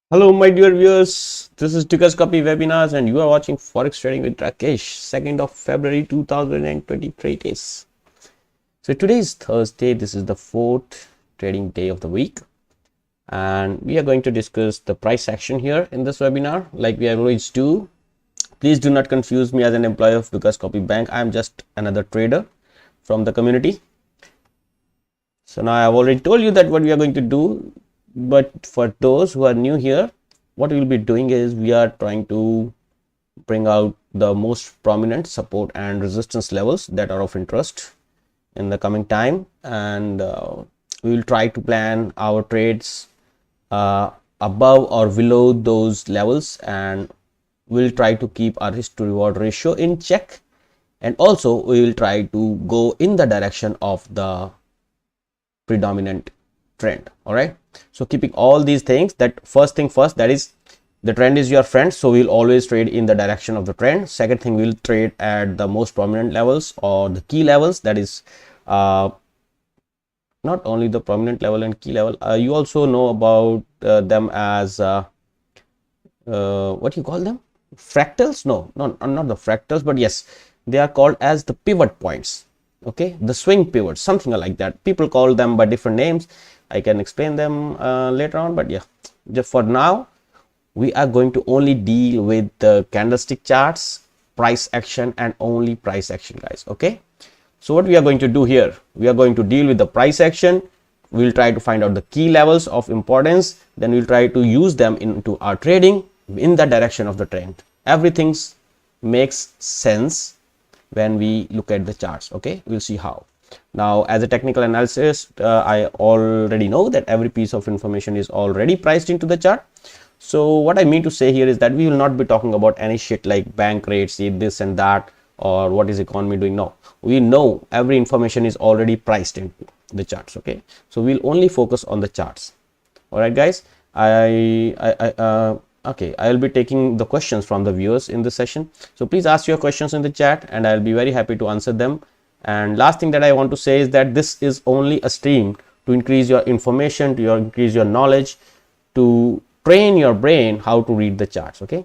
Hello, my dear viewers. This is Tickers Copy Webinars, and you are watching Forex Trading with Rakesh, 2nd of February 2023 days. So today is Thursday. This is the fourth trading day of the week, and we are going to discuss the price action here in this webinar, like we always do. Please do not confuse me as an employee of Tickers Copy Bank. I am just another trader from the community. So now I have already told you that what we are going to do. But for those who are new here, what we'll be doing is we are trying to bring out the most prominent support and resistance levels that are of interest in the coming time, and we will try to plan our trades above or below those levels, and we'll try to keep our risk to reward ratio in check, and also we will try to go in the direction of the predominant trend. All right, so keeping all these things, that first thing first, that is the trend is your friend, so we'll always trade in the direction of the trend. Second thing, we'll trade at the most prominent levels or the key levels, that is not only the prominent level and key level, you also know about them as what you call them, fractals. No, not the fractals, but yes, they are called as the pivot points. Okay, the swing pivots, something like that. People call them by different names. I can explain them later on, but yeah, just for now we are going to only deal with the candlestick charts, price action, and only price action, guys. Okay, so what we are going to do here, we are going to deal with the price action. We'll try to find out the key levels of importance, then we'll try to use them into our trading in the direction of the trend. Everything makes sense when we look at the charts. Okay, we'll see how. Now, as a technical analysis, I already know that every piece of information is already priced into the chart. So what I mean to say here is that we will not be talking about any shit like bank rates, this and that, or what is economy doing. No, we know every information is already priced into the charts. Okay, so we'll only focus on the charts. All right, guys. Okay, I'll be taking the questions from the viewers in this session. So please ask your questions in the chat, and I'll be very happy to answer them. And last thing that I want to say is that this is only a stream to increase your information, to increase your knowledge, to train your brain how to read the charts. Okay,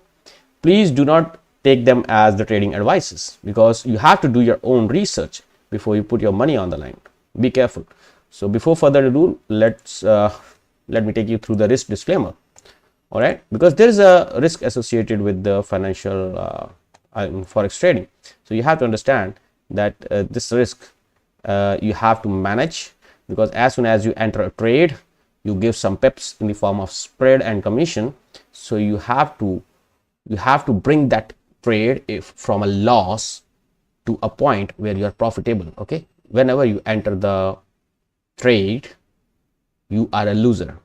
please do not take them as the trading advices, because you have to do your own research before you put your money on the line. Be careful. So before further ado, let me take you through the risk disclaimer. All right, because there is a risk associated with the financial forex trading, so you have to understand that this risk you have to manage, because as soon as you enter a trade, you give some pips in the form of spread and commission. So you have to bring that trade from a loss to a point where you are profitable. Okay, whenever you enter the trade, you are a loser.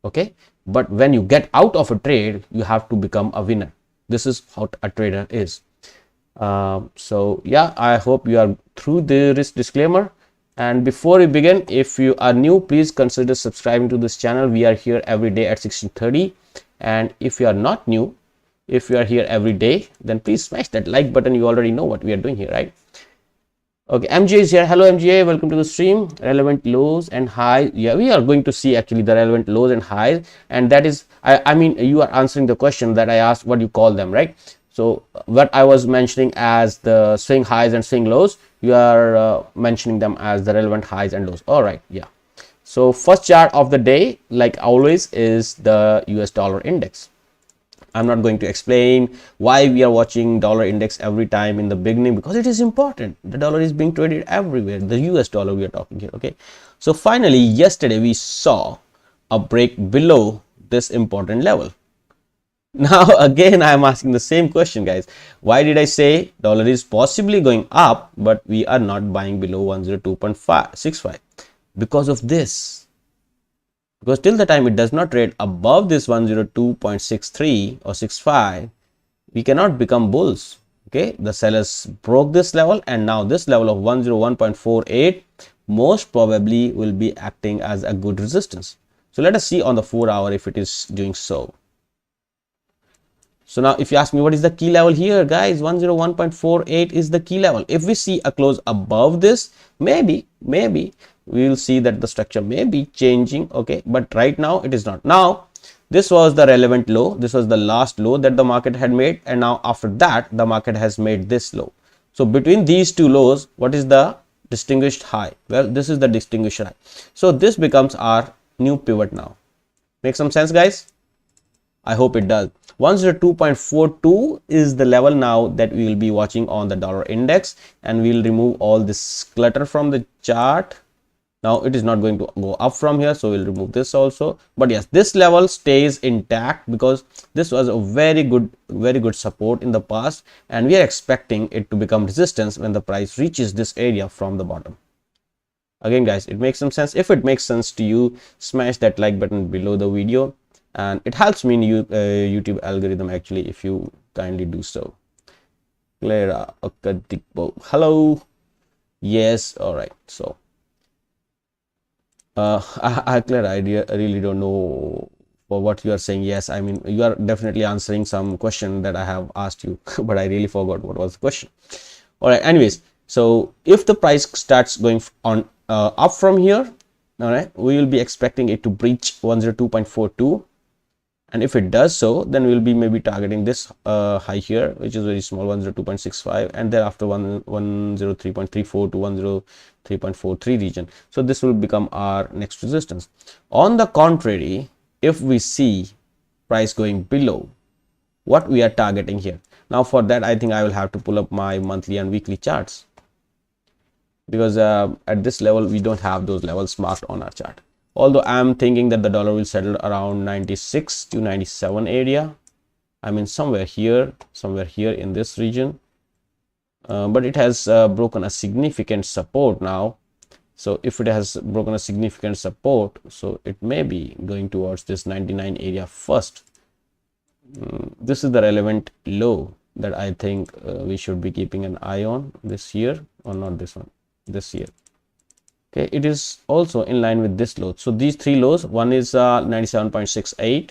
Okay, but when you get out of a trade, you have to become a winner. This is what a trader is. So yeah, I hope you are through the risk disclaimer. And before we begin, if you are new, please consider subscribing to this channel. We are here every day at 16:30. And if you are not new, if you are here every day, then please smash that like button. You already know what we are doing here, right? Okay, MJ is here. Hello MJ, welcome to the stream. Relevant lows and highs. Yeah, we are going to see actually the relevant lows and highs, and that is, I mean, you are answering the question that I asked, what you call them, right? So what I was mentioning as the swing highs and swing lows, you are mentioning them as the relevant highs and lows. All right, yeah. So first chart of the day, like always, is the US dollar index. I'm not going to explain why we are watching dollar index every time in the beginning, because it is important. The dollar is being traded everywhere. The US dollar we are talking here. Okay, so finally yesterday we saw a break below this important level. Now again, I am asking the same question, guys. Why did I say dollar is possibly going up, but we are not buying below 102.65? Because of this. Because till the time it does not trade above this 102.63 or 65, we cannot become bulls. Okay, the sellers broke this level, and now this level of 101.48 most probably will be acting as a good resistance. So let us see on the 4-hour if it is doing so. So now if you ask me what is the key level here, guys, 101.48 is the key level. If we see a close above this, maybe we will see that the structure may be changing. Okay, but right now it is not. Now this was the relevant low. This was the last low that the market had made, and now after that the market has made this low. So between these two lows, what is the distinguished high? Well, this is the distinguished high. So this becomes our new pivot now. Make some sense, guys? I hope it does. 102.42 is the level now that we will be watching on the dollar index, and we will remove all this clutter from the chart. Now it is not going to go up from here, so we'll remove this also. But yes, this level stays intact because this was a very good support in the past, and we are expecting it to become resistance when the price reaches this area from the bottom. Again, guys, it makes some sense. If it makes sense to you, smash that like button below the video, and it helps me in YouTube algorithm actually if you kindly do so. Clara Akadipo, hello. Yes, all right. So Clara, I really don't know for what you are saying. Yes, I mean, you are definitely answering some question that I have asked you, but I really forgot what was the question. All right, anyways, so if the price starts going on up from here, all right, we will be expecting it to breach 102.42, and if it does so, then we'll be maybe targeting this high here, which is very small, 102.65, and thereafter 103.34 to 103.43 region. So this will become our next resistance. On the contrary, if we see price going below what we are targeting here, now for that I think I will have to pull up my monthly and weekly charts, because at this level we don't have those levels marked on our chart. Although I'm thinking that the dollar will settle around 96 to 97 area. I mean somewhere here in this region, but it has broken a significant support now. So if it has broken a significant support, so it may be going towards this 99 area first. This is the relevant low that I think we should be keeping an eye on this year, or not this one, this year. Okay, it is also in line with this low. So these three lows, one is 97.68,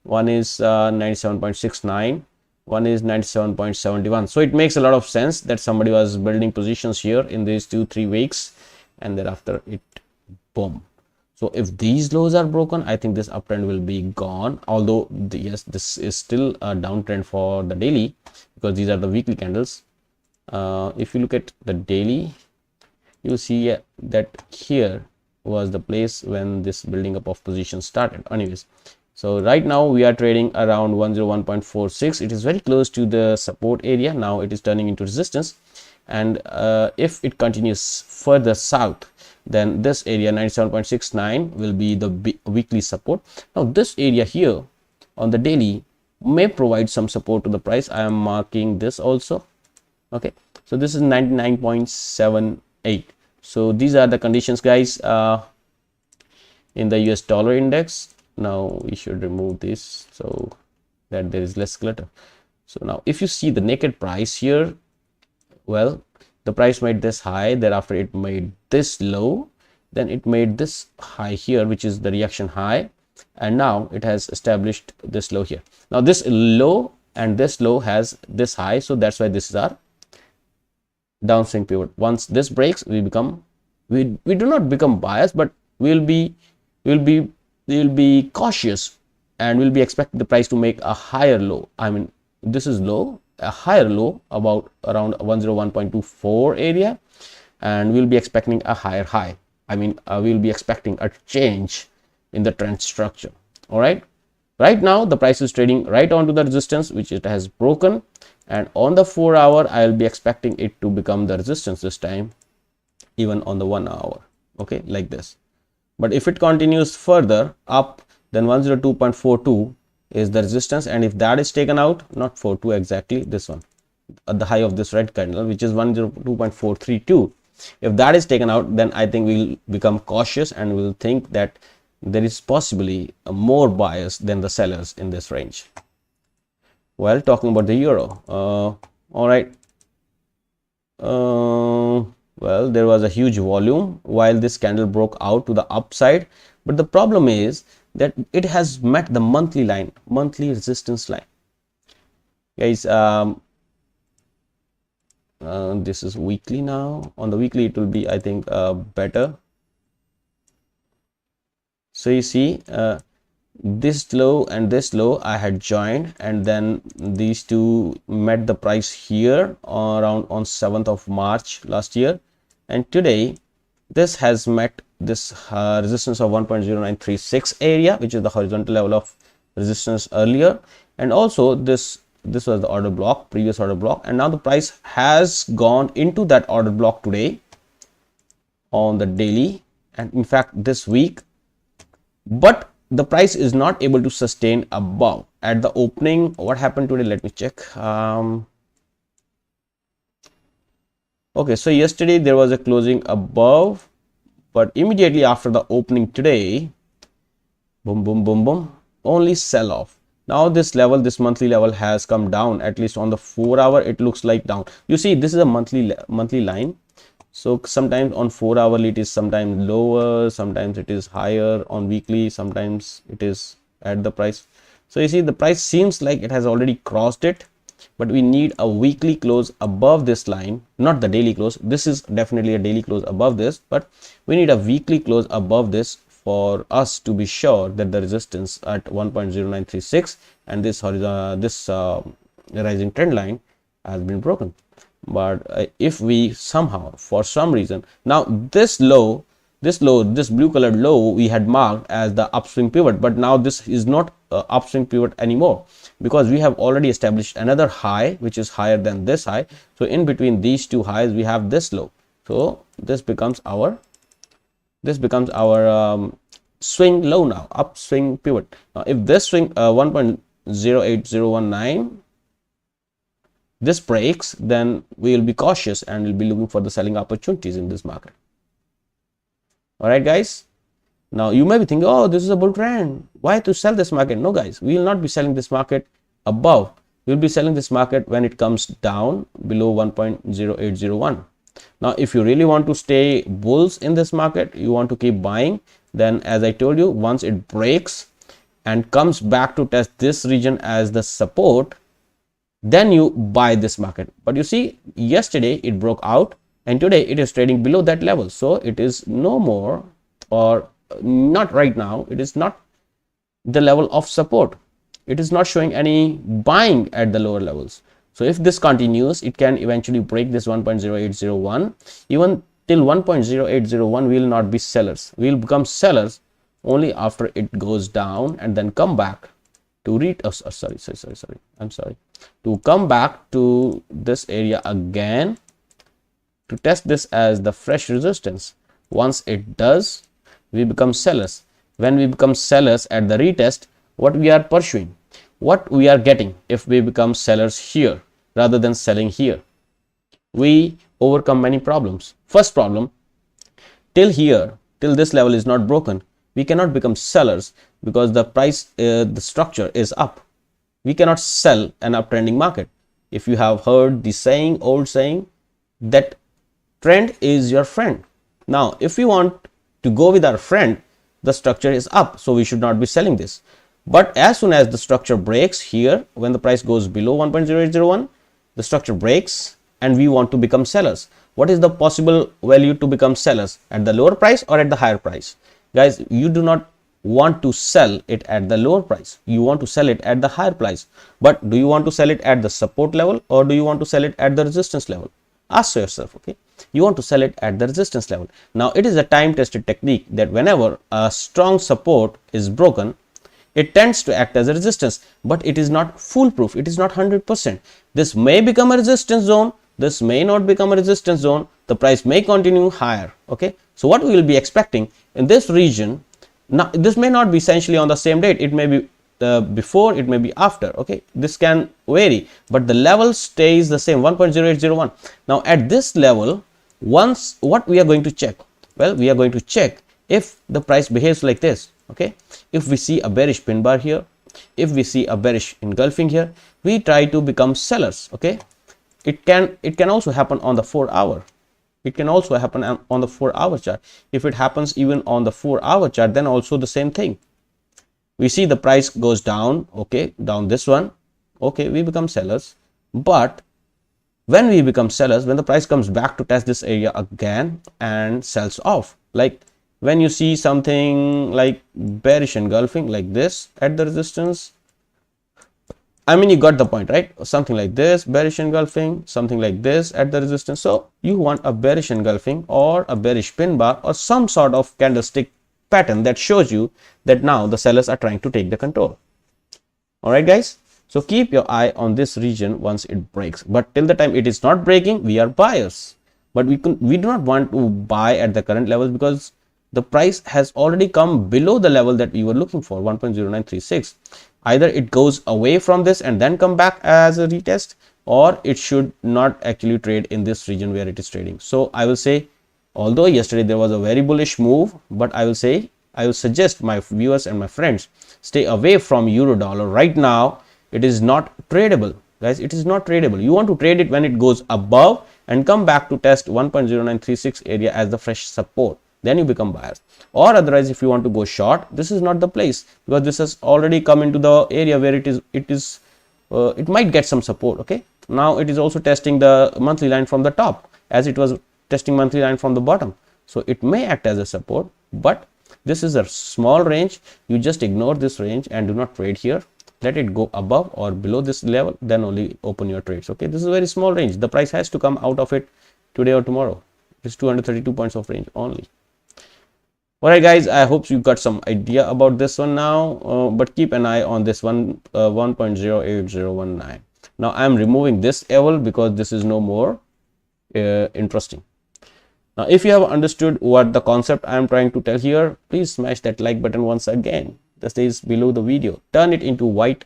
one is 97.69, one is 97.71. so it makes a lot of sense that somebody was building positions here in these 2-3 weeks, and thereafter it boom. So if these lows are broken, I think this uptrend will be gone. Although yes, this is still a downtrend for the daily, because these are the weekly candles. If you look at the daily, you see that here was the place when this building up of position started. Anyways, so right now we are trading around 101.46. it is very close to the support area. Now it is turning into resistance, and if it continues further south, then this area 97.69 will be the weekly support. Now this area here on the daily may provide some support to the price. I am marking this also. Okay, so this is 99.78. so these are the conditions, guys, in the US dollar index. Now we should remove this so that there is less clutter. So now if you see the naked price here, well, the price made this high, thereafter it made this low, then it made this high here, which is the reaction high, and now it has established this low here. Now this low and this low has this high, so that's why this is our downswing pivot. Once this breaks, we do not become biased, but we'll be cautious, and we'll be expecting the price to make a higher low. I mean, this is low, a higher low about around 101.24 area, and we'll be expecting a higher high. I mean, we'll be expecting a change in the trend structure. All right, right now the price is trading right onto the resistance, which it has broken, and on the 4 hour I'll be expecting it to become the resistance this time, even on the 1 hour. Okay, like this. But if it continues further up, then 102.42 is the resistance, and if that is taken out, not 42 exactly, this one at the high of this red candle, which is 102.432, if that is taken out, then I think we'll become cautious and we'll think that there is possibly a more buyers than the sellers in this range. Well, talking about the euro, all right, well, there was a huge volume while this candle broke out to the upside, but the problem is that it has met the monthly line, monthly resistance line, guys. This is weekly now. On the weekly it will be, I think, better. So you see, this low and this low I had joined, and then these two met the price here around on 7th of March last year, and today this has met this resistance of 1.0936 area, which is the horizontal level of resistance earlier, and also this was the order block, previous order block, and now the price has gone into that order block today on the daily and in fact this week, but the price is not able to sustain above at the opening. What happened today? Let me check. Okay, so yesterday there was a closing above, but immediately after the opening today, boom boom boom boom, only sell off. Now this level, this monthly level has come down, at least on the 4 hour it looks like down. You see, this is a monthly line, so sometimes on 4 hourly it is sometimes lower, sometimes it is higher, on weekly sometimes it is at the price. So you see, the price seems like it has already crossed it, but we need a weekly close above this line, not the daily close. This is definitely a daily close above this, but we need a weekly close above this for us to be sure that the resistance at 1.0936 and this rising trend line has been broken. But if we somehow, for some reason, now this blue colored low we had marked as the upswing pivot, but now this is not upswing pivot anymore, because we have already established another high which is higher than this high. So in between these two highs we have this low, so this becomes our swing low now, upswing pivot. Now if this swing 1.08019 this breaks, then we will be cautious and we'll be looking for the selling opportunities in this market. All right, guys. Now you may be thinking, oh, this is a bull trend, why to sell this market? No, guys, we will not be selling this market above. We will be selling this market when it comes down below 1.0801. Now if you really want to stay bulls in this market, you want to keep buying, then as I told you, once it breaks and comes back to test this region as the support, then you buy this market. But you see, yesterday it broke out and today it is trading below that level, so it is no more, or not right now, it is not the level of support. It is not showing any buying at the lower levels. So if this continues, it can eventually break this 1.0801. Even till 1.0801 we will not be sellers. We will become sellers only after it goes down and then come back to to come back to this area again to test this as the fresh resistance. Once it does, we become sellers. When we become sellers at the retest, what we are pursuing, what we are getting if we become sellers here rather than selling here, we overcome many problems. First problem, till this level is not broken, we cannot become sellers because the price, the structure is up. We cannot sell an uptrending market. If you have heard the saying, old saying, that trend is your friend. Now if we want to go with our friend, the structure is up, so we should not be selling this. But as soon as the structure breaks here, when the price goes below 1.0801, the structure breaks and we want to become sellers. What is the possible value to become sellers? At the lower price or at the higher price? Guys, you do not want to sell it at the lower price. You want to sell it at the higher price. But do you want to sell it at the support level or do you want to sell it at the resistance level? Ask yourself, okay? You want to sell it at the resistance level. Now it is a time tested technique that whenever a strong support is broken, it tends to act as a resistance, but it is not foolproof. It is not 100%. This may become a resistance zone. This may not become a resistance zone. The price may continue higher. Okay. So what we will be expecting in this region, now this may not be essentially on the same date. It may be before, it may be after. Okay. This can vary, but the level stays the same, 1.0801. Now at this level, once what we are going to check? Well, we are going to check if the price behaves like this. Okay, if we see a bearish pin bar here, if we see a bearish engulfing here, we try to become sellers. Okay, it can also happen on the 4 hour. It can also happen on the 4 hour chart. If it happens even on the 4 hour chart, then also the same thing. We see the price goes down. Okay, down this one. Okay, we become sellers. But when we become sellers, when the price comes back to test this area again and sells off, like when you see something like bearish engulfing like this at the resistance, I mean, you got the point, right? Something like this, bearish engulfing, something like this at the resistance. So you want a bearish engulfing or a bearish pin bar or some sort of candlestick pattern that shows you that now the sellers are trying to take the control. All right, guys. So keep your eye on this region once it breaks. But till the time it is not breaking, we are buyers. But we do not want to buy at the current levels because the price has already come below the level that we were looking for, 1.0936. Either it goes away from this and then come back as a retest, or it should not actually trade in this region where it is trading. So I will say, although yesterday there was a very bullish move, but I will suggest my viewers and my friends stay away from euro dollar right now. It is not tradable, guys. It is not tradable. You want to trade it when it goes above and come back to test 1.0936 area as the fresh support. Then you become buyers. Or otherwise, if you want to go short, this is not the place, because this has already come into the area where it might get some support. Okay, now it is also testing the monthly line from the top as it was testing monthly line from the bottom. So it may act as a support, but this is a small range. You just ignore this range and do not trade here. Let it go above or below this level, then only open your trades. Okay, this is a very small range. The price has to come out of it today or tomorrow. It's 232 points of range only. All right, guys, I hope you got some idea about this one now, but keep an eye on this one, 1.08019. Now I'm removing this level because this is no more interesting. Now if you have understood what the concept I am trying to tell here, please smash that like button once again. That is below the video. Turn it into white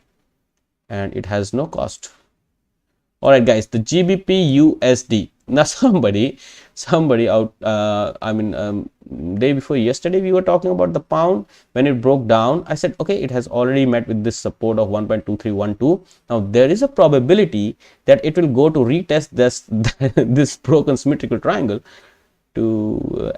and it has no cost. All right, guys, the GBP USD. Now somebody out, day before yesterday we were talking about the pound. When it broke down, I said, okay, it has already met with this support of 1.2312. Now there is a probability that it will go to retest this this broken symmetrical triangle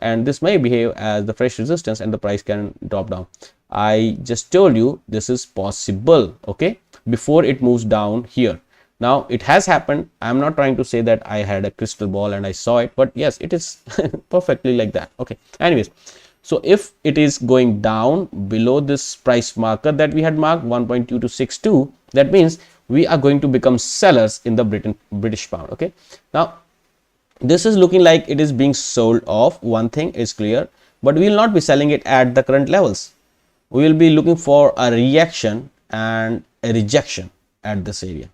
and this may behave as the fresh resistance and the price can drop down. I just told you this is possible, okay, before it moves down here. Now it has happened. I'm not trying to say that I had a crystal ball and I saw it, but yes, it is perfectly like that. Okay, anyways, so if it is going down below this price marker that we had marked, 1.2262, that means we are going to become sellers in the British pound. Okay, now this is looking like it is being sold off. One thing is clear, but we will not be selling it at the current levels. We will be looking for a reaction and a rejection at this area.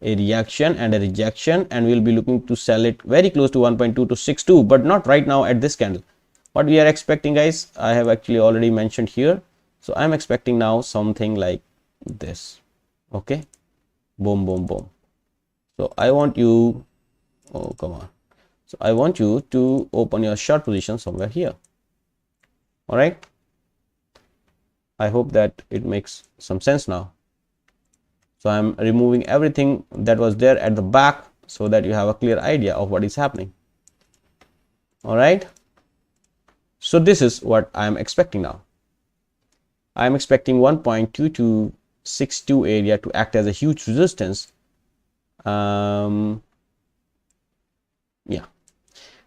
A reaction and a rejection, and we'll be looking to sell it very close to 1.2262, but not right now at this candle. What we are expecting, guys, I have actually already mentioned here. So I'm expecting now something like this. Okay, boom, boom, boom. So I want you, oh come on, so I want you to open your short position somewhere here. All right, I hope that it makes some sense now. So I'm removing everything that was there at the back so that you have a clear idea of what is happening. All right, so this is what I'm expecting now. I'm expecting 1.2262 area to act as a huge resistance. Yeah,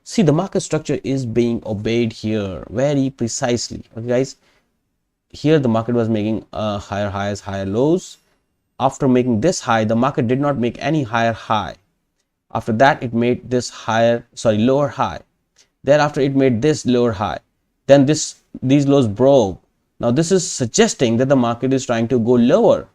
see, the market structure is being obeyed here very precisely. Okay, guys, here the market was making higher highs, higher lows. After making this high, the market did not make any higher high. After that, it made this lower high. Thereafter, it made this lower high. Then these lows broke. Now this is suggesting that the market is trying to go lower.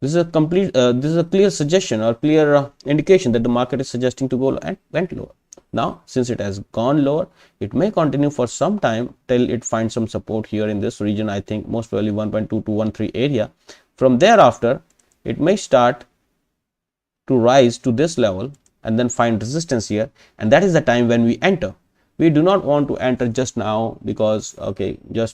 This is a clear suggestion or clear indication that the market is suggesting to go and went lower. Now, since it has gone lower, it may continue for some time till it finds some support here in this region. I think most probably 1.2213 area. From thereafter, it may start to rise to this level and then find resistance here, and that is the time when we enter. We do not want to enter just now because okay, the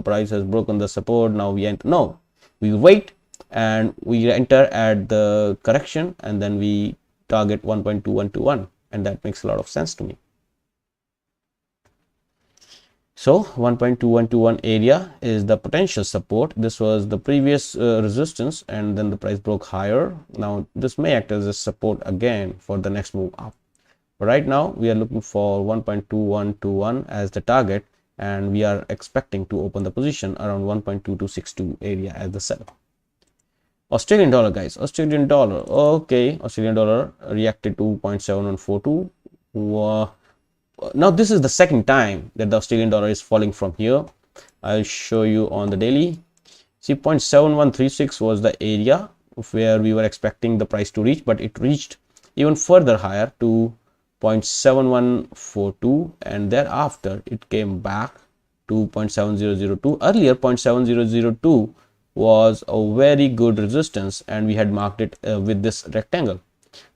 price has broken the support, now we enter. No, we wait and we enter at the correction and then we target 1.2121, and that makes a lot of sense to me. So 1.2121 area is the potential support. This was the previous resistance, and then the price broke higher. Now this may act as a support again for the next move up. But right now we are looking for 1.2121 as the target, and we are expecting to open the position around 1.2262 area as the sell. Australian dollar, guys, Australian dollar. Okay, Australian dollar reacted to 0.7142. Now this is the second time that the Australian dollar is falling from here. I'll show you on the daily. See, 0.7136 was the area where we were expecting the price to reach, but it reached even further higher to 0.7142, and thereafter it came back to 0.7002. Earlier 0.7002 was a very good resistance, and we had marked it with this rectangle.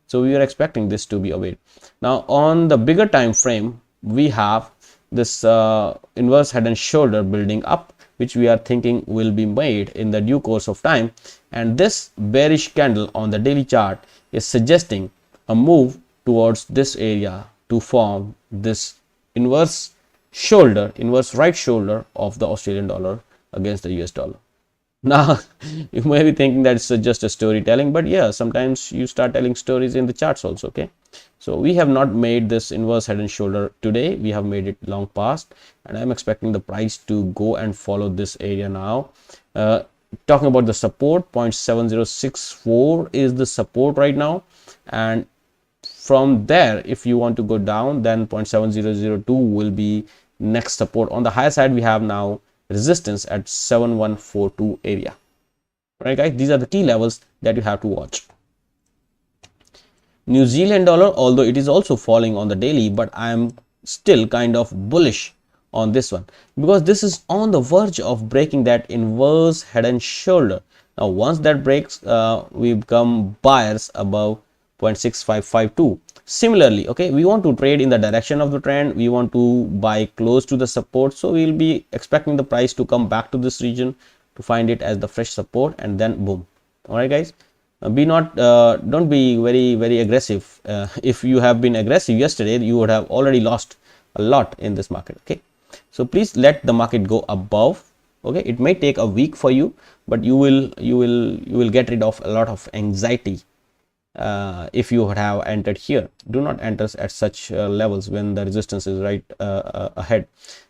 So we are expecting this to be away. Now on the bigger time frame, we have this inverse head and shoulder building up, which we are thinking will be made in the due course of time, and this bearish candle on the daily chart is suggesting a move towards this area to form this inverse right shoulder of the Australian dollar against the US dollar. Now you may be thinking that it's just a storytelling, but yeah, sometimes you start telling stories in the charts also. Okay, so we have not made this inverse head and shoulder today, we have made it long past, and I'm expecting the price to go and follow this area now. Talking about the support, 0.7064 is the support right now, and from there if you want to go down, then 0.7002 will be next support. On the higher side we have now resistance at 7142 area. Right guys, these are the key levels that you have to watch. New Zealand dollar, although it is also falling on the daily, but I am still kind of bullish on this one because this is on the verge of breaking that inverse head and shoulder. Now once that breaks, we become buyers above 0.6552. Similarly, okay, we want to trade in the direction of the trend, we want to buy close to the support, so we will be expecting the price to come back to this region to find it as the fresh support, and then boom. All right guys, don't be very aggressive. If you have been aggressive yesterday, you would have already lost a lot in this market. Okay, so please let the market go above. Okay, it may take a week for you, but you will get rid of a lot of anxiety if you have entered here. Do not enter at such levels when the resistance is right ahead.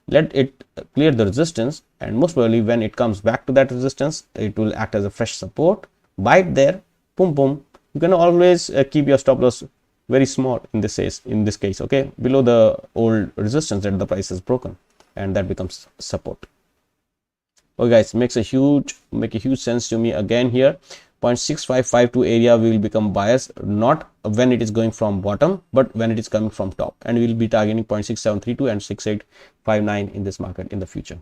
Let it clear the resistance, and most probably when it comes back to that resistance, it will act as a fresh support. Buy it there, boom boom. You can always keep your stop loss very small in this case, okay, below the old resistance that the price has broken, and that becomes support. Okay guys, make a huge sense to me again here. 0.6552 area we will become buyers, not when it is going from bottom, but when it is coming from top, and we will be targeting 0.6732 and 6859 in this market in the future.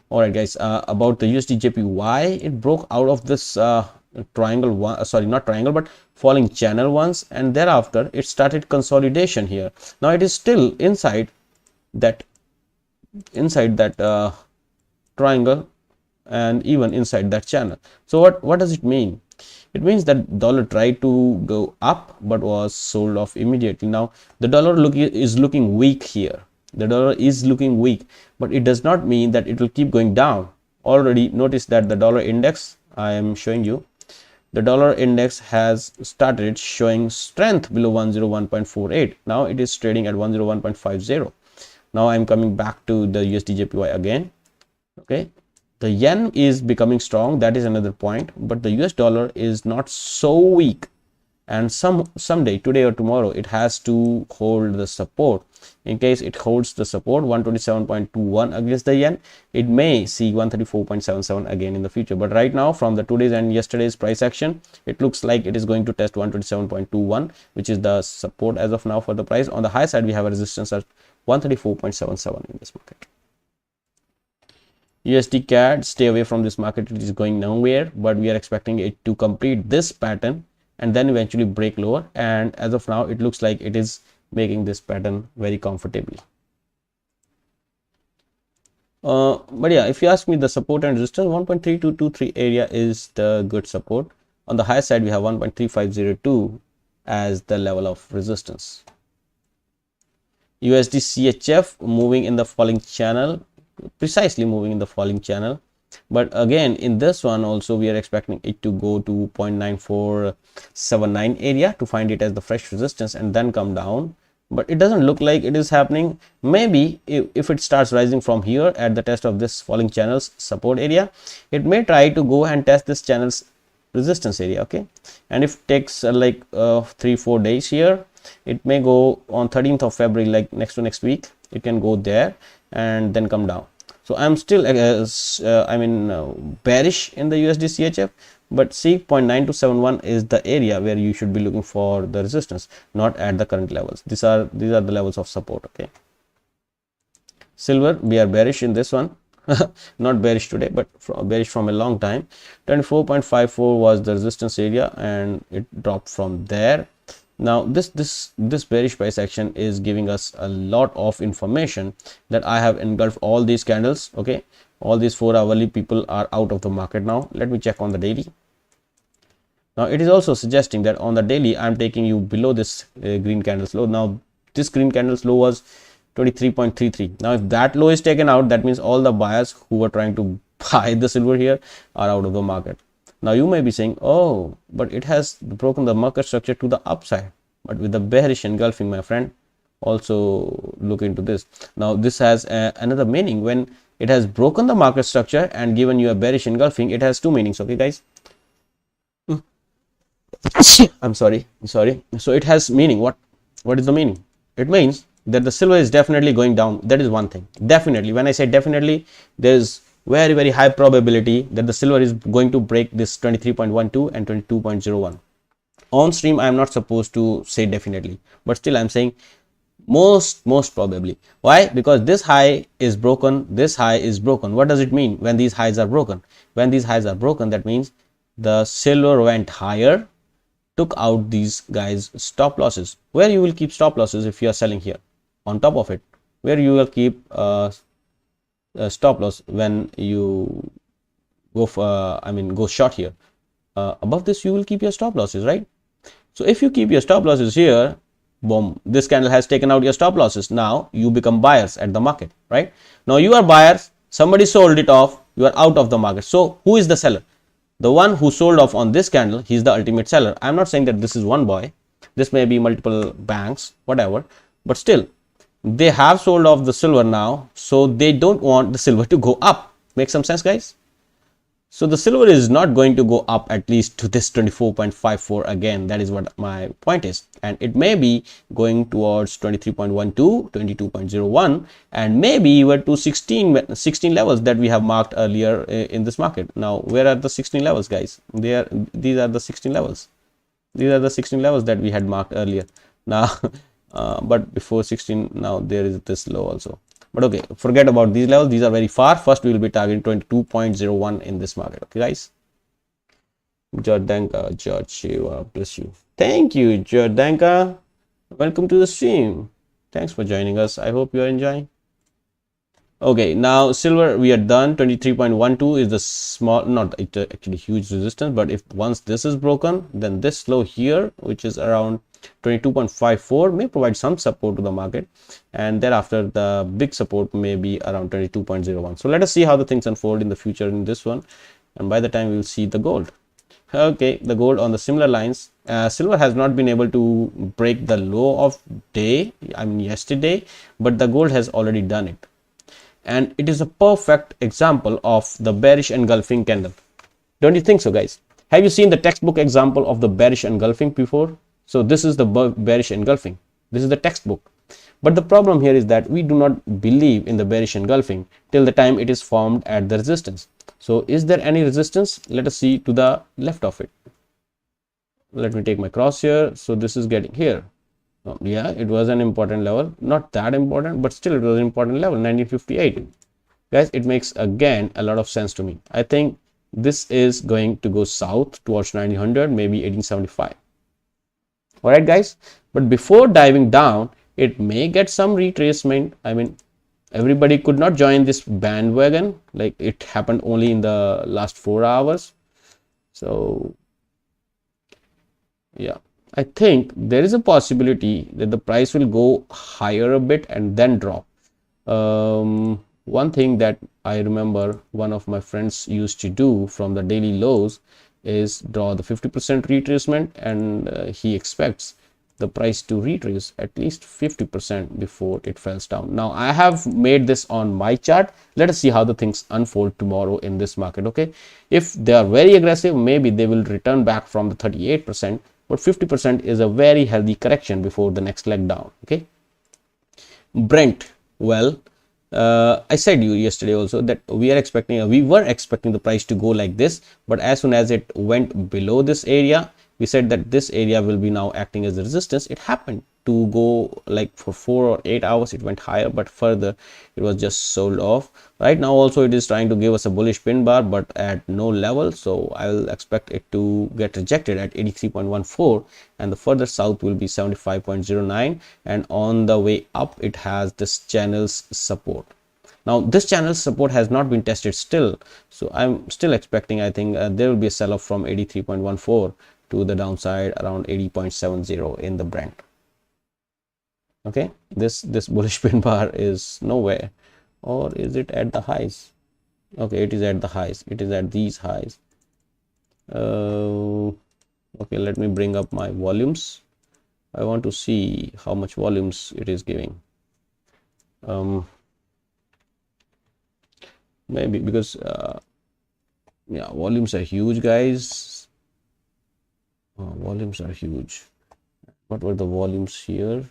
All right guys, about the USD JPY, it broke out of this triangle one, sorry, not triangle, but falling channel once, and thereafter it started consolidation here. Now it is still inside that triangle and even inside that channel. So what does it mean? It means that dollar tried to go up but was sold off immediately. Now the dollar is looking weak here. The dollar is looking weak, but it does not mean that it will keep going down. Already notice that the dollar index, I am showing you, the dollar index has started showing strength below 101.48. Now it is trading at 101.50. Now I am coming back to the USD JPY again. Okay, the yen is becoming strong, that is another point, but the US dollar is not so weak, and someday, today or tomorrow, it has to hold the support. In case it holds the support 127.21 against the yen, it may see 134.77 again in the future. But right now, from the today's and yesterday's price action, it looks like it is going to test 127.21, which is the support as of now for the price. On the high side, we have a resistance at 134.77 in this market. USD CAD, stay away from this market, it is going nowhere, but we are expecting it to complete this pattern and then eventually break lower, and as of now it looks like it is making this pattern very comfortably. But yeah, if you ask me, the support and resistance, 1.3223 area is the good support. On the high side we have 1.3502 as the level of resistance. USD CHF moving in the falling channel, precisely moving in the falling channel, but again in this one also we are expecting it to go to 0.9479 area to find it as the fresh resistance and then come down but it doesn't look like it is happening. Maybe if it starts rising from here at the test of this falling channel's support area, it may try to go and test this channel's resistance area. Okay, and if it takes 3-4 days here, it may go on 13th of February, like next week, it can go there and then come down. So I'm still bearish in the USD CHF, but see 0.9271 is the area where you should be looking for the resistance, not at the current levels. These are the levels of support. Okay, silver, we are bearish in this one. Not bearish today, but bearish from a long time. 24.54 was the resistance area and it dropped from there. Now this bearish price action is giving us a lot of information that I have engulfed all these candles. Okay, all these 4 hourly people are out of the market now. Let me check on the daily. Now it is also suggesting that on the daily I'm taking you below this green candle's low. Now this green candle's low was 23.33. now if that low is taken out, that means all the buyers who were trying to buy the silver here are out of the market. Now you may be saying, oh, but it has broken the market structure to the upside, but with the bearish engulfing, my friend. Also look into this. Now this has another meaning. When it has broken the market structure and given you a bearish engulfing, it has two meanings. Okay guys, I'm sorry. So it has meaning. What is the meaning? It means that the silver is definitely going down. That is one thing. Definitely, when I say definitely, there is very high probability that the silver is going to break this 23.12 and 22.01. On stream I am not supposed to say definitely, but still I am saying most probably. Why? Because this high is broken, this high is broken. What does it mean when these highs are broken? When these highs are broken, that means the silver went higher, took out these guys stop losses. Where you will keep stop losses if you are selling here? On top of it, where you will keep stop loss when you go for go short here? Above this you will keep your stop losses, right? So if you keep your stop losses here, boom, this candle has taken out your stop losses. Now you become buyers at the market, right? Now you are buyers, somebody sold it off, you are out of the market. So who is the seller? The one who sold off on this candle, he is the ultimate seller. I'm not saying that this is one boy, this may be multiple banks, whatever, but still they have sold off the silver now, so they don't want the silver to go up. Make some sense, guys? So the silver is not going to go up at least to this 24.54 again. That is what my point is, and it may be going towards 23.12, 22.01, and maybe even to 16 levels that we have marked earlier in this market. Now where are the 16 levels, guys? These are the 16 levels. These are the 16 levels that we had marked earlier. Now but before 16, now there is this low also. But okay, forget about these levels. These are very far. First, we will be targeting 22.01 in this market. Okay, guys. Jordanka, George Shiva, bless you. Thank you, Jordanka. Welcome to the stream. Thanks for joining us. I hope you are enjoying. Okay, now silver, we are done. 23.12 is the small, not actually huge resistance, but if once this is broken, then this low here, which is around 22.54, may provide some support to the market, and thereafter the big support may be around 22.01. so let us see how the things unfold in the future in this one, and by the time we will see the gold. Okay, the gold on the similar lines. Silver has not been able to break the low of day, yesterday, but the gold has already done it, and it is a perfect example of the bearish engulfing candle. Don't you think so, guys? Have you seen the textbook example of the bearish engulfing before? So this is the bearish engulfing. This is the textbook. But the problem here is that we do not believe in the bearish engulfing till the time it is formed at the resistance. So is there any resistance? Let us see to the left of it. Let me take my cross here. So this is getting here. Yeah, it was an important level. Not that important, but still it was an important level, 1958. Guys, it makes again a lot of sense to me. I think this is going to go south towards 1900, maybe 1875. All right, guys, but before diving down, it may get some retracement. Everybody could not join this bandwagon, like it happened only in the last 4 hours. So yeah, I think there is a possibility that the price will go higher a bit and then drop. One thing that I remember one of my friends used to do from the daily lows is draw the 50% retracement, and he expects the price to retrace at least 50% before it falls down. Now I have made this on my chart. Let us see how the things unfold tomorrow in this market. Okay, if they are very aggressive, maybe they will return back from the 38%, but 50% is a very healthy correction before the next leg down. Okay, Brent, well, I said you yesterday also that we were expecting the price to go like this, but as soon as it went below this area, we said that this area will be now acting as a resistance. It happened to go like for 4 or 8 hours, it went higher, but further it was just sold off. Right now also it is trying to give us a bullish pin bar, but at no level, so I will expect it to get rejected at 83.14, and the further south will be 75.09, and on the way up it has this channel's support. Now this channel support has not been tested still, so I'm still expecting, I think there will be a sell-off from 83.14 to the downside around 80.70 in the Brent. Okay, this bullish pin bar is nowhere, or is it at the highs? Okay, it is at the highs, it is at these highs. Okay, let me bring up my volumes. I want to see how much volumes it is giving. Maybe because yeah, volumes are huge, guys. Volumes are huge. What were the volumes here?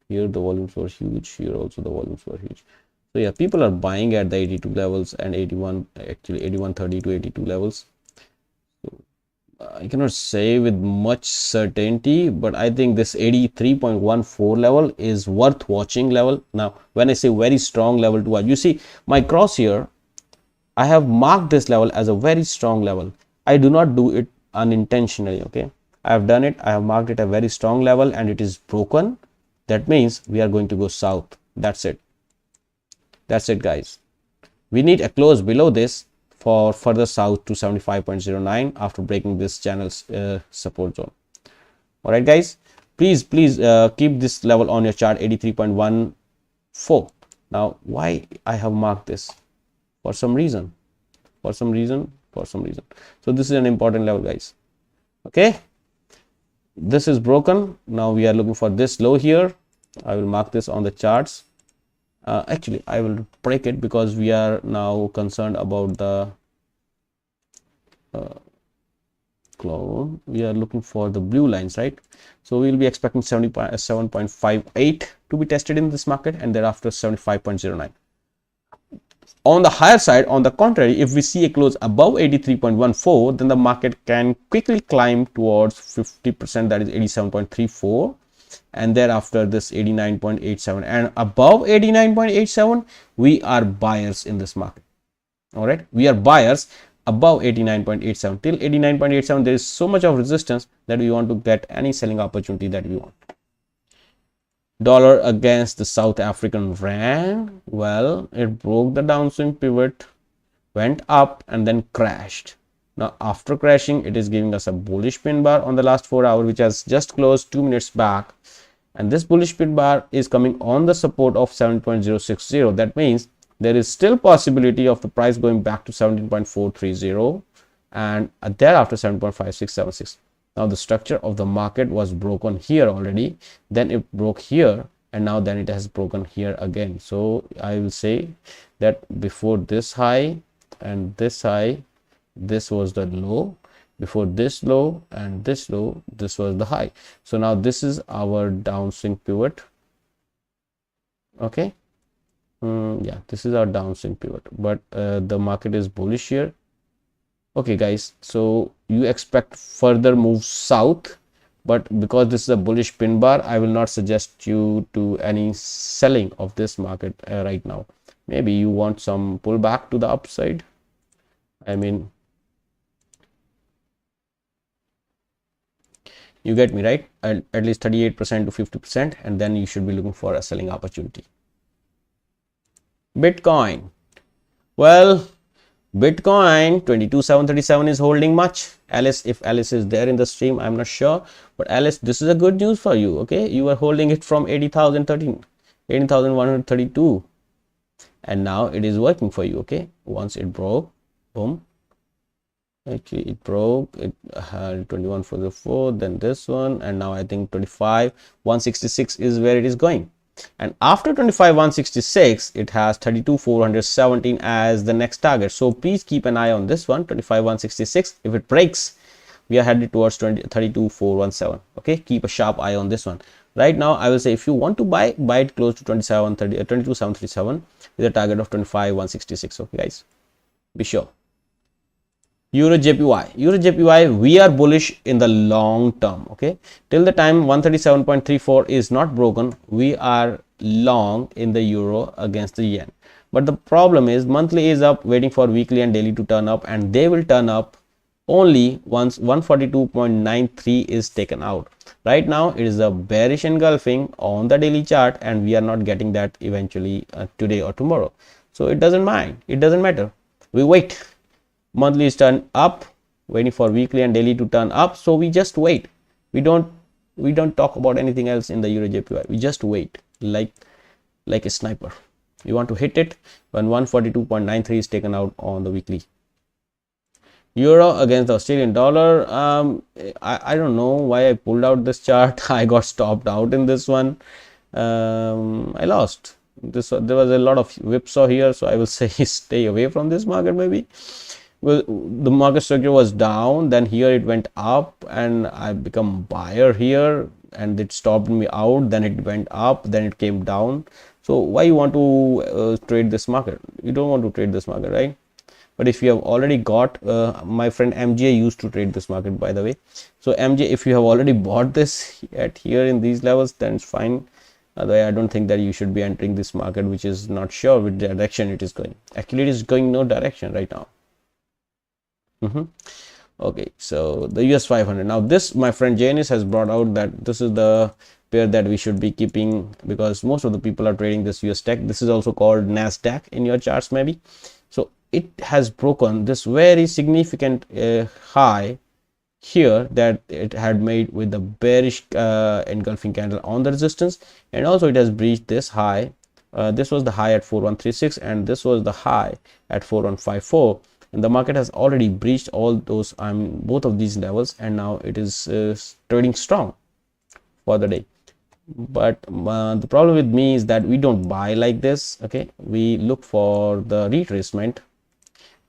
Here the volumes were huge, here also the volumes were huge. So yeah, people are buying at the 82 levels and 81, actually 81.30 to 82 levels. So I cannot say with much certainty, but I think this 83.14 level is worth watching level. Now when I say very strong level to watch, you see my cross here, I have marked this level as a very strong level. I do not do it unintentionally. Okay, I have done it, I have marked it a very strong level, and it is broken. That means we are going to go south. That's it. That's it, guys. We need a close below this for further south to 75.09 after breaking this channel's support zone. All right, guys, please keep this level on your chart, 83.14. Now why I have marked this? For some reason. So this is an important level, guys. Okay, this is broken. Now we are looking for this low here. I will mark this on the charts. Actually I will break it because we are now concerned about the clone. We are looking for the blue lines, right? So we will be expecting 77.58 to be tested in this market, and thereafter 75.09. On the higher side, on the contrary, if we see a close above 83.14, then the market can quickly climb towards 50%, that is 87.34, and thereafter this 89.87, and above 89.87 we are buyers in this market. All right, we are buyers above 89.87. till 89.87 there is so much of resistance that we want to get any selling opportunity that we want. Dollar against the South African rand, well, it broke the downswing pivot, went up, and then crashed. Now after crashing, it is giving us a bullish pin bar on the last 4 hours, which has just closed 2 minutes back, and this bullish pin bar is coming on the support of 7.060. that means there is still possibility of the price going back to 17.430 and thereafter 7.5676. Now the structure of the market was broken here already, then it broke here, and now then it has broken here again. So I will say that before this high and this high, this was the low. Before this low and this low, this was the high. So now this is our downswing pivot. Okay, yeah, this is our downswing pivot, but the market is bullish here. Okay, guys, so you expect further moves south, but because this is a bullish pin bar, I will not suggest you to any selling of this market right now. Maybe you want some pullback to the upside. I mean, you get me, right? At least 38% to 50%, and then you should be looking for a selling opportunity. Bitcoin, well, Bitcoin 22,737 is holding much. Alice, if Alice is there in the stream, I'm not sure, but Alice, this is a good news for you. Okay, you are holding it from 18,132, and now it is working for you. Okay, once it broke, boom, Actually it broke, it had 2144, then this one, and now I think 25 166 is where it is going. And after 25 166 it has 32 417 as the next target. So please keep an eye on this one, 25 166. If it breaks, we are headed towards 32 417. Okay, keep a sharp eye on this one. Right now I will say, if you want to buy it close to 27 30 22 737 with a target of 25 166. Okay guys, be sure. Euro JPY, we are bullish in the long term. Okay, till the time 137.34 is not broken, we are long in the euro against the yen. But the problem is, monthly is up, waiting for weekly and daily to turn up, and they will turn up only once 142.93 is taken out. Right now it is a bearish engulfing on the daily chart, and we are not getting that eventually today or tomorrow. So it doesn't matter, we wait. Monthly is turn up, waiting for weekly and daily to turn up, so we just wait. We don't talk about anything else in the Euro JPY. We just wait like a sniper. We want to hit it when 142.93 is taken out on the weekly. Euro against the Australian dollar, I don't know why I pulled out this chart. I got stopped out in this one. I lost this. There was a lot of whipsaw here, so I will say stay away from this market. Maybe, well, the market structure was down, then here it went up, and I become buyer here, and it stopped me out. Then it went up, then it came down. So why you want to trade this market? You don't want to trade this market, right? But if you have already got, my friend MJ used to trade this market, by the way. So MJ, if you have already bought this at here in these levels, then it's fine. Otherwise, I don't think that you should be entering this market, which is not sure which direction it is going. Actually, it is going no direction right now. Okay, so the US 500. Now this, my friend Janice has brought out that this is the pair that we should be keeping, because most of the people are trading this US tech. This is also called NASDAQ in your charts maybe. So it has broken this very significant high here that it had made with the bearish engulfing candle on the resistance, and also it has breached this high. This was the high at 4136, and this was the high at 4154. And the market has already breached all those both of these levels, and now it is trading strong for the day. But the problem with me is that we don't buy like this. Okay, we look for the retracement.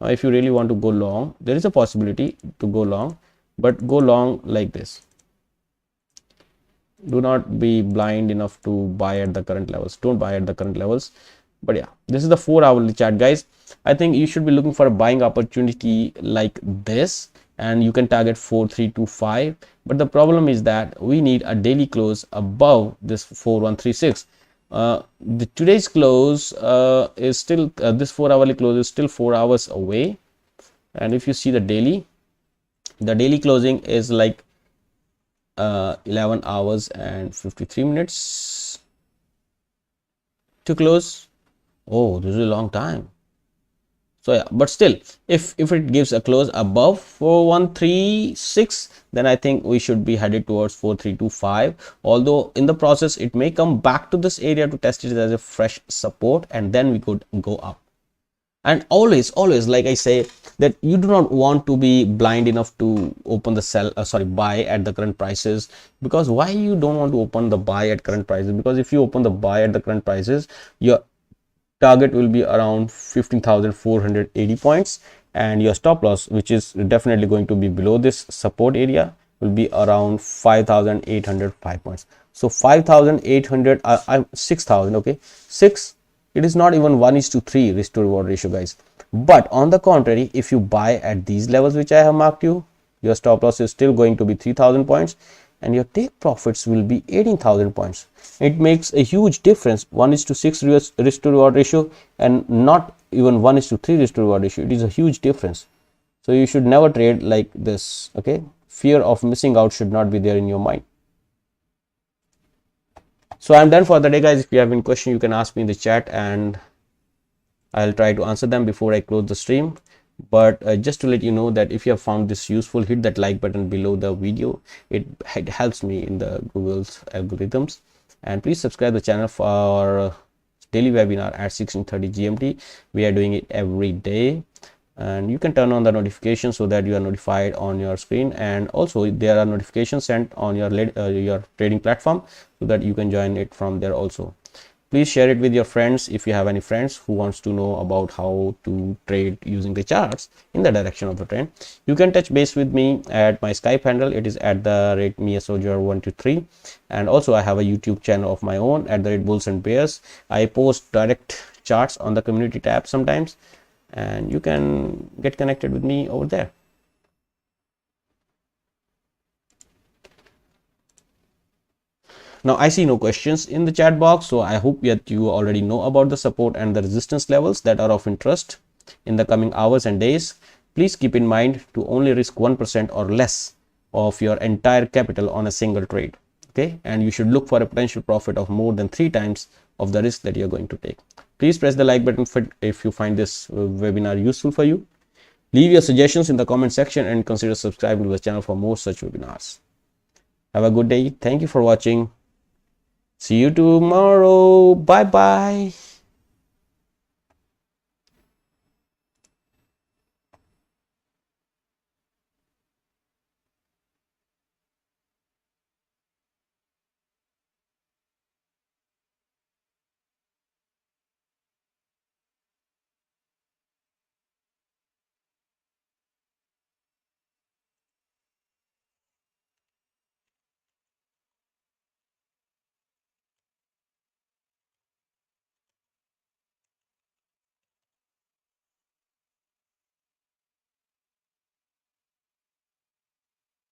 Now if you really want to go long, there is a possibility to go long, but go long like this. Do not be blind enough to buy at the current levels. Don't buy at the current levels. But yeah, this is the 4-hourly chart, guys. I think you should be looking for a buying opportunity like this, and you can target 4325. But the problem is that we need a daily close above this 4136. The today's close is still this 4-hourly close is still 4 hours away, and if you see the daily closing is like 11 hours and 53 minutes to close. Oh, this is a long time. So yeah, but still, if it gives a close above 4136, then I think we should be headed towards 4325. Although in the process it may come back to this area to test it as a fresh support, and then we could go up. And always like I say, that you do not want to be blind enough to open the buy at the current prices. Because why you don't want to open the buy at current prices? Because if you open the buy at the current prices, your target will be around 15,480 points, and your stop loss, which is definitely going to be below this support area, will be around 5,805 points. So 5,800, 6,000. Okay, 6. It is not even 1:3 risk to reward ratio, guys. But on the contrary, if you buy at these levels which I have marked you, your stop loss is still going to be 3,000 points, and your take profits will be 18,000 points. It makes a huge difference. 1:6 risk to reward ratio, and not even 1:3 risk to reward ratio. It is a huge difference. So you should never trade like this. Okay, fear of missing out should not be there in your mind. So I'm done for the day, guys. If you have any question, you can ask me in the chat, and I'll try to answer them before I close the stream. But just to let you know that if you have found this useful, hit that like button below the video. It helps me in the Google's algorithms. And please subscribe the channel for our daily webinar at 16:30 GMT. We are doing it every day. and you can turn on the notification so that you are notified on your screen, and also there are notifications sent on your trading platform so that you can join it from there also. Please share it with your friends if you have any friends who wants to know about how to trade using the charts in the direction of the trend. You can touch base with me at my Skype handle. It is at the rate miasoldier123, and also I have a YouTube channel of my own at the rate bulls and bears. I post direct charts on the community tab sometimes, and you can get connected with me over there. Now I see no questions in the chat box, so I hope that you already know about the support and the resistance levels that are of interest in the coming hours and days. Please keep in mind to only risk 1% or less of your entire capital on a single trade. Okay, and you should look for a potential profit of more than 3 times of the risk that you're going to take. Please press the like button if you find this webinar useful for you. Leave your suggestions in the comment section and consider subscribing to the channel for more such webinars. Have a good day. Thank you for watching. See you tomorrow. Bye bye.